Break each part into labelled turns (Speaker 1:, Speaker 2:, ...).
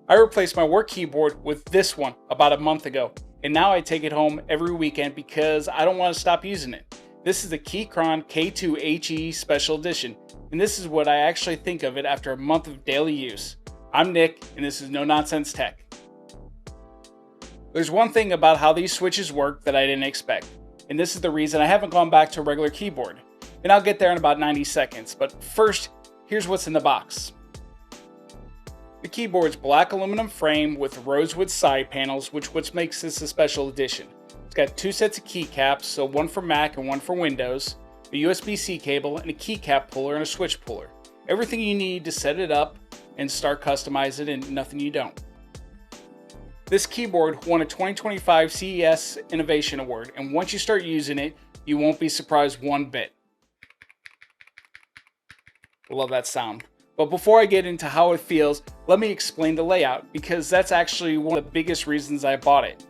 Speaker 1: I replaced my work keyboard with this one about a month ago, and now I take it home every weekend because I don't want to stop using it. This is the Keychron K2HE Special Edition, and this is what I actually think of it after a month of daily use. I'm Nick, and this is No Nonsense Tech. There's one thing about how these switches work that I didn't expect, and this is the reason I haven't gone back to a regular keyboard. And I'll get there in about 90 seconds, but first, here's what's in the box. The keyboard's black aluminum frame with rosewood side panels, which makes this a special edition. It's got two sets of keycaps, so one for Mac and one for Windows, a USB-C cable, and a keycap puller and a switch puller. Everything you need to set it up and start customizing it, and nothing you don't. This keyboard won a 2025 CES Innovation Award, and once you start using it, you won't be surprised one bit. Love that sound. But before I get into how it feels, let me explain the layout, because that's actually one of the biggest reasons I bought it.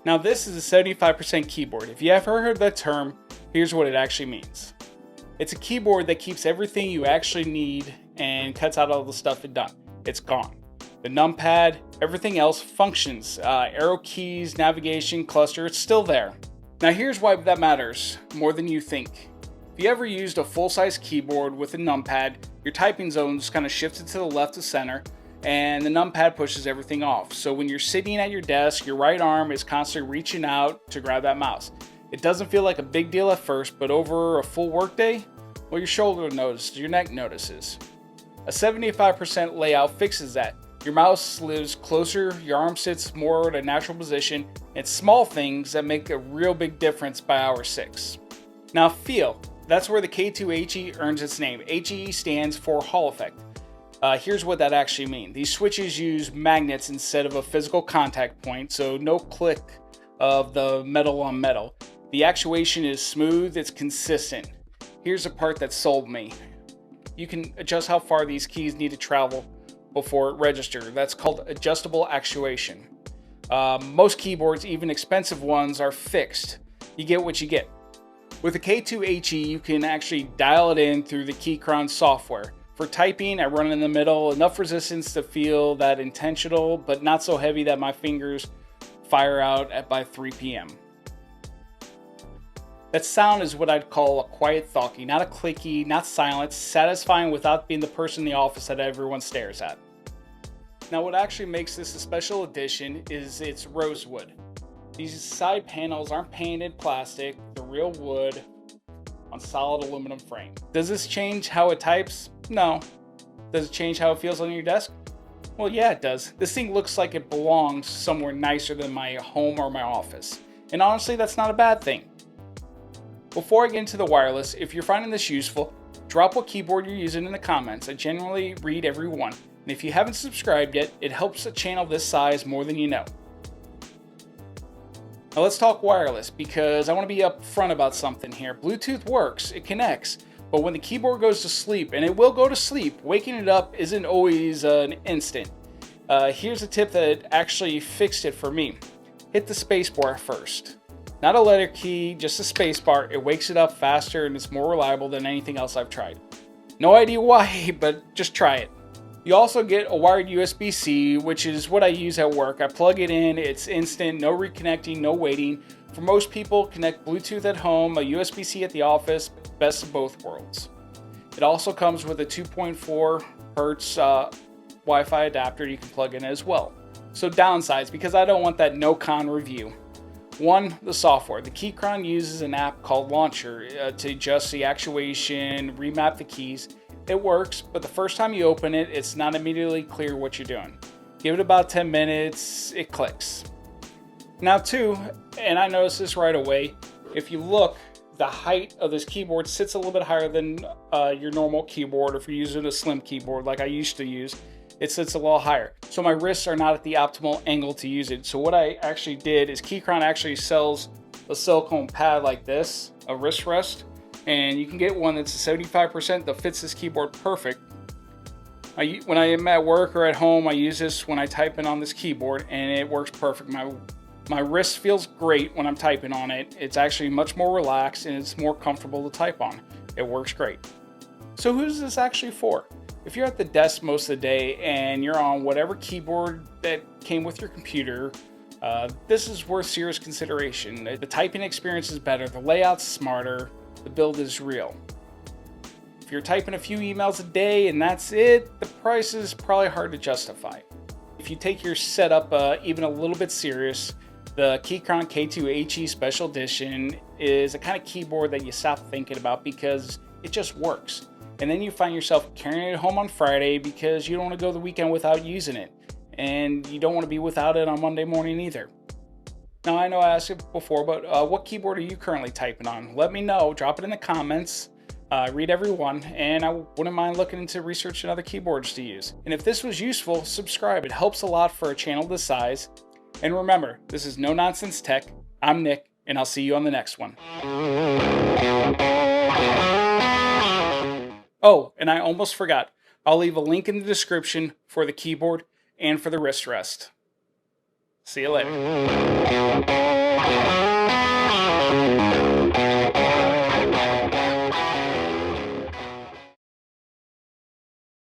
Speaker 1: Now this is a 75% keyboard. If you ever heard that term, here's what it actually means. It's a keyboard that keeps everything you actually need and cuts out all the stuff it done. It's gone. The numpad, everything else functions. Arrow keys, navigation, cluster, it's still there. Now here's why that matters more than you think. If you ever used a full-size keyboard with a numpad, your typing zone just kind of shifted to the left to center, and the numpad pushes everything off. So when you're sitting at your desk, your right arm is constantly reaching out to grab that mouse. It doesn't feel like a big deal at first, but over a full workday, well, your shoulder notices, your neck notices. A 75% layout fixes that. Your mouse lives closer, your arm sits more at a natural position. It's small things that make a real big difference by hour 6. Now feel. That's where the K2HE earns its name. HE stands for Hall Effect. Here's what that actually means. These switches use magnets instead of a physical contact point, so no click of the metal on metal. The actuation is smooth, it's consistent. Here's the part that sold me. You can adjust how far these keys need to travel before it registers. That's called adjustable actuation. Most keyboards, even expensive ones, are fixed. You get what you get. With the K2HE, you can actually dial it in through the Keychron software. For typing, I run in the middle, enough resistance to feel that intentional, but not so heavy that my fingers fire out by 3 p.m. That sound is what I'd call a quiet talkie, not a clicky, not silent, satisfying without being the person in the office that everyone stares at. Now what actually makes this a special edition is its rosewood. These side panels aren't painted plastic, they're real wood on solid aluminum frame. Does this change how it types? No. Does it change how it feels on your desk? Well, yeah, it does. This thing looks like it belongs somewhere nicer than my home or my office. And honestly, that's not a bad thing. Before I get into the wireless, if you're finding this useful, drop what keyboard you're using in the comments. I generally read every one. And if you haven't subscribed yet, it helps a channel this size more than you know. Now let's talk wireless, because I want to be upfront about something here. Bluetooth works, it connects, but when the keyboard goes to sleep, and it will go to sleep, waking it up isn't always an instant. Here's a tip that actually fixed it for me. Hit the spacebar first. Not a letter key, just a spacebar. It wakes it up faster and it's more reliable than anything else I've tried. No idea why, but just try it. You also get a wired USB-C, which is what I use at work. I plug it in, it's instant, no reconnecting, no waiting. For most people, connect Bluetooth at home, a USB-C at the office, best of both worlds. It also comes with a 2.4 Hertz Wi-Fi adapter you can plug in as well. So downsides, because I don't want that no-con review. 1, the software. The Keychron uses an app called Launcher to adjust the actuation, remap the keys. It works, but the first time you open it, it's not immediately clear what you're doing. Give it about 10 minutes, it clicks. Now 2, and I noticed this right away, if you look, the height of this keyboard sits a little bit higher than your normal keyboard. If you're using a slim keyboard like I used to use, it sits a little higher. So my wrists are not at the optimal angle to use it. So what I actually did is Keychron actually sells a silicone pad like this, a wrist rest. And you can get one that's 75% that fits this keyboard perfect. When I am at work or at home, I use this when I type in on this keyboard, and it works perfect. My wrist feels great when I'm typing on it. It's actually much more relaxed and it's more comfortable to type on. It works great. So who is this actually for? If you're at the desk most of the day and you're on whatever keyboard that came with your computer, this is worth serious consideration. The typing experience is better, the layout's smarter, the build is real. If you're typing a few emails a day and that's it, the price is probably hard to justify. If you take your setup even a little bit serious, the Keychron K2 HE Special Edition is a kind of keyboard that you stop thinking about because it just works. And then you find yourself carrying it home on Friday because you don't want to go the weekend without using it. And you don't want to be without it on Monday morning either. Now, I know I asked it before, but what keyboard are you currently typing on? Let me know. Drop it in the comments. Read every one, and I wouldn't mind looking into researching other keyboards to use. And if this was useful, subscribe. It helps a lot for a channel this size. And remember, this is No Nonsense Tech. I'm Nick, and I'll see you on the next one. Oh, and I almost forgot. I'll leave a link in the description for the keyboard and for the wrist rest. See you later.